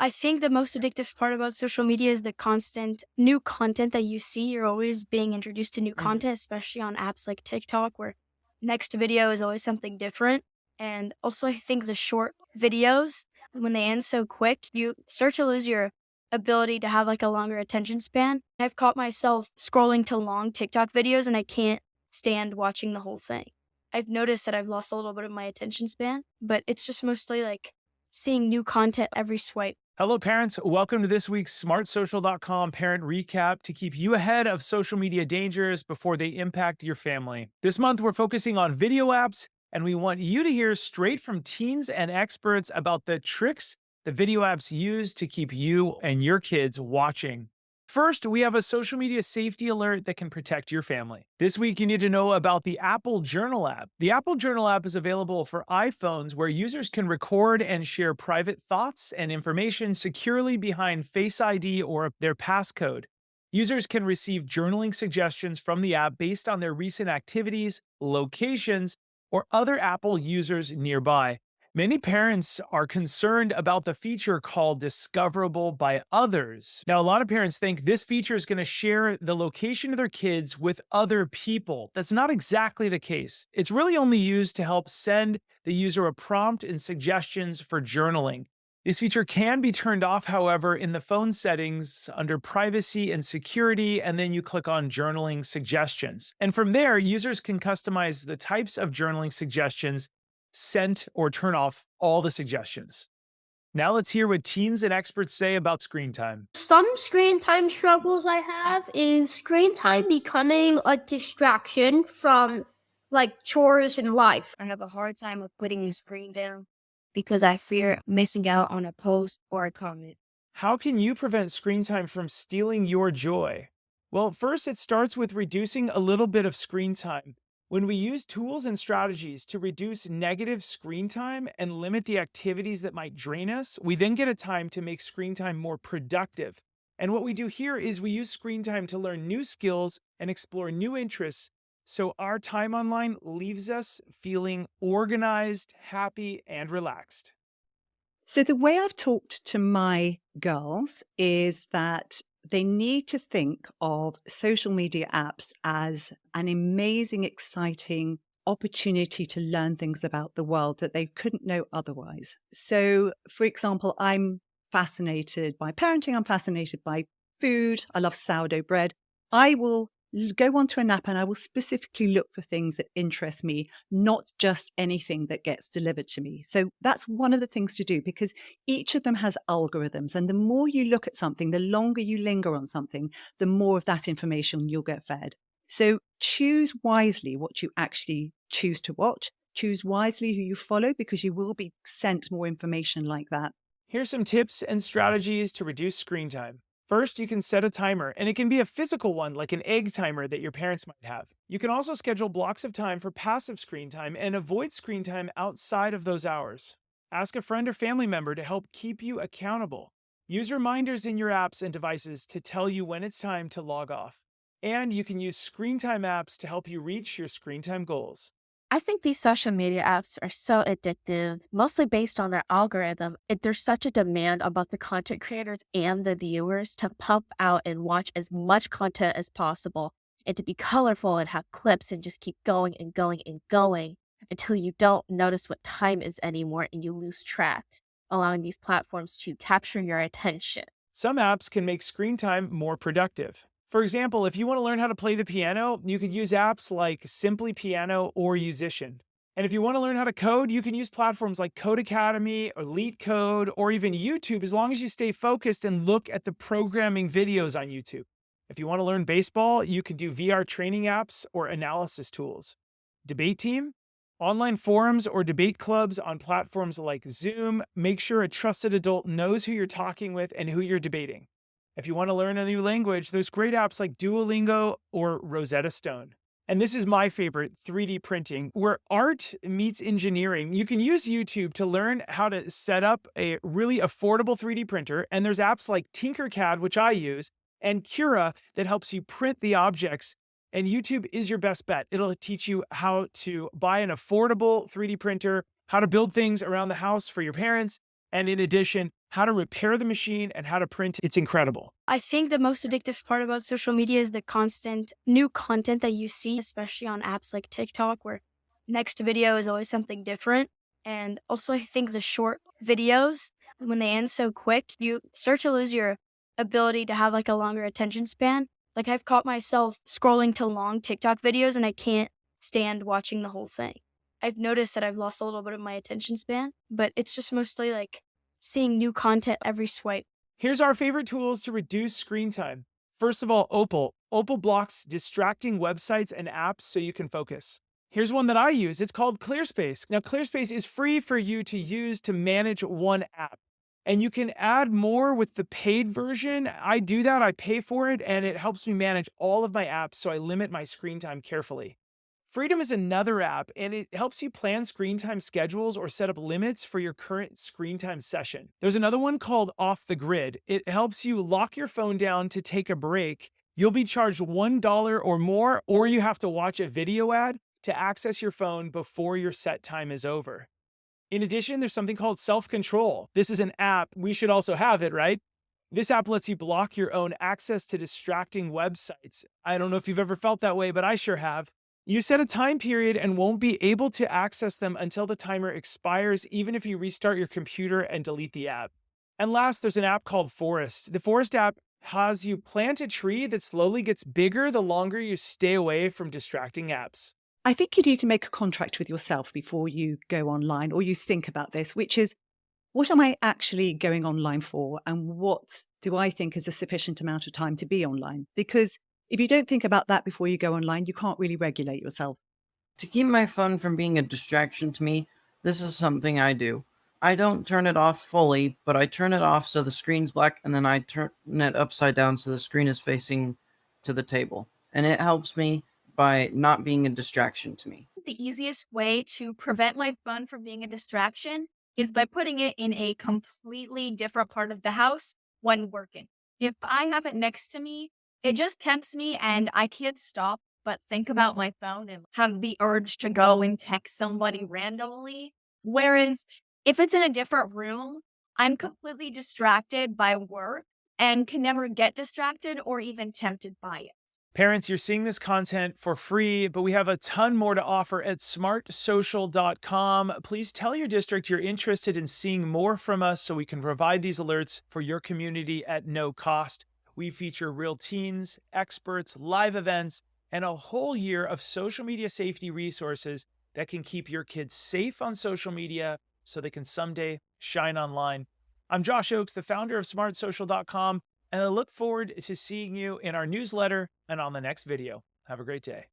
I think the most addictive part about social media is the constant new content that you see. You're always being introduced to new Mhm. content, especially on apps like TikTok, where next video is always something different. And also, I think the short videos, when they end so quick, you start to lose your ability to have like a longer attention span. I've caught myself scrolling to long TikTok videos and I can't stand watching the whole thing. I've noticed that I've lost a little bit of my attention span, but it's just mostly like seeing new content every swipe. Hello, parents. Welcome to this week's smartsocial.com parent recap to keep you ahead of social media dangers before they impact your family. This month, we're focusing on video apps, and we want you to hear straight from teens and experts about the tricks the video apps use to keep you and your kids watching. First, we have a social media safety alert that can protect your family. This week, you need to know about the Apple Journal app. The Apple Journal app is available for iPhones where users can record and share private thoughts and information securely behind Face ID or their passcode. Users can receive journaling suggestions from the app based on their recent activities, locations, or other Apple users nearby. Many parents are concerned about the feature called discoverable by others. Now, a lot of parents think this feature is going to share the location of their kids with other people. That's not exactly the case. It's really only used to help send the user a prompt and suggestions for journaling. This feature can be turned off, however, in the phone settings under privacy and security, and then you click on journaling suggestions. And from there, users can customize the types of journaling suggestions sent or turn off all the suggestions. Now let's hear what teens and experts say about screen time. Some screen time struggles I have is screen time becoming a distraction from like chores in life. I have a hard time with putting the screen down because I fear missing out on a post or a comment. How can you prevent screen time from stealing your joy? Well, first, it starts with reducing a little bit of screen time. When we use tools and strategies to reduce negative screen time and limit the activities that might drain us, we then get a time to make screen time more productive. And what we do here is we use screen time to learn new skills and explore new interests. So our time online leaves us feeling organized, happy, and relaxed. So, the way I've talked to my girls is that they need to think of social media apps as an amazing, exciting opportunity to learn things about the world that they couldn't know otherwise. So, for example, I'm fascinated by parenting, I'm fascinated by food, I love sourdough bread. I will go onto an app and I will specifically look for things that interest me, not just anything that gets delivered to me. So that's one of the things to do because each of them has algorithms. And the more you look at something, the longer you linger on something, the more of that information you'll get fed. So choose wisely what you actually choose to watch. Choose wisely who you follow because you will be sent more information like that. Here's some tips and strategies to reduce screen time. First, you can set a timer, and it can be a physical one like an egg timer that your parents might have. You can also schedule blocks of time for passive screen time and avoid screen time outside of those hours. Ask a friend or family member to help keep you accountable. Use reminders in your apps and devices to tell you when it's time to log off. And you can use screen time apps to help you reach your screen time goals. I think these social media apps are so addictive, mostly based on their algorithm. There's such a demand about the content creators and the viewers to pump out and watch as much content as possible and to be colorful and have clips and just keep going and going and going until you don't notice what time is anymore and you lose track, allowing these platforms to capture your attention. Some apps can make screen time more productive. For example, if you want to learn how to play the piano, you could use apps like Simply Piano or Musician. And if you want to learn how to code, you can use platforms like Code Academy or Leet Code or even YouTube as long as you stay focused and look at the programming videos on YouTube. If you want to learn baseball, you can do VR training apps or analysis tools. Debate team? Online forums or debate clubs on platforms like Zoom make sure a trusted adult knows who you're talking with and who you're debating. If you want to learn a new language, there's great apps like Duolingo or Rosetta Stone. And this is my favorite, 3D printing, where art meets engineering. You can use YouTube to learn how to set up a really affordable 3D printer. And there's apps like Tinkercad, which I use, and Cura that helps you print the objects. And YouTube is your best bet. It'll teach you how to buy an affordable 3D printer, how to build things around the house for your parents, and in addition, how to repair the machine, and how to print. It's incredible. I think the most addictive part about social media is the constant new content that you see, especially on apps like TikTok, where next video is always something different. And also, I think the short videos, when they end so quick, you start to lose your ability to have like a longer attention span. Like, I've caught myself scrolling to long TikTok videos and I can't stand watching the whole thing. I've noticed that I've lost a little bit of my attention span, but it's just mostly like seeing new content every swipe. Here's our favorite tools to reduce screen time. First of all, Opal. Opal blocks distracting websites and apps so you can focus. Here's one that I use. It's called ClearSpace. Now, ClearSpace is free for you to use to manage one app. And you can add more with the paid version. I do that, I pay for it, and it helps me manage all of my apps so I limit my screen time carefully. Freedom is another app, and it helps you plan screen time schedules or set up limits for your current screen time session. There's another one called Off the Grid. It helps you lock your phone down to take a break. You'll be charged $1 or more, or you have to watch a video ad to access your phone before your set time is over. In addition, there's something called Self-Control. This is an app. We should also have it, right? This app lets you block your own access to distracting websites. I don't know if you've ever felt that way, but I sure have. You set a time period and won't be able to access them until the timer expires, even if you restart your computer and delete the app. And last, there's an app called Forest. The Forest app has you plant a tree that slowly gets bigger the longer you stay away from distracting apps. I think you need to make a contract with yourself before you go online or you think about this, which is, what am I actually going online for? And what do I think is a sufficient amount of time to be online? Because if you don't think about that before you go online, you can't really regulate yourself. To keep my phone from being a distraction to me, this is something I do. I don't turn it off fully, but I turn it off so the screen's black, and then I turn it upside down so the screen is facing to the table. And it helps me by not being a distraction to me. The easiest way to prevent my phone from being a distraction is by putting it in a completely different part of the house when working. If I have it next to me, it just tempts me and I can't stop but think about my phone and have the urge to go and text somebody randomly. Whereas if it's in a different room, I'm completely distracted by work and can never get distracted or even tempted by it. Parents, you're seeing this content for free, but we have a ton more to offer at smartsocial.com. Please tell your district you're interested in seeing more from us so we can provide these alerts for your community at no cost. We feature real teens, experts, live events, and a whole year of social media safety resources that can keep your kids safe on social media so they can someday shine online. I'm Josh Oakes, the founder of smartsocial.com, and I look forward to seeing you in our newsletter and on the next video. Have a great day.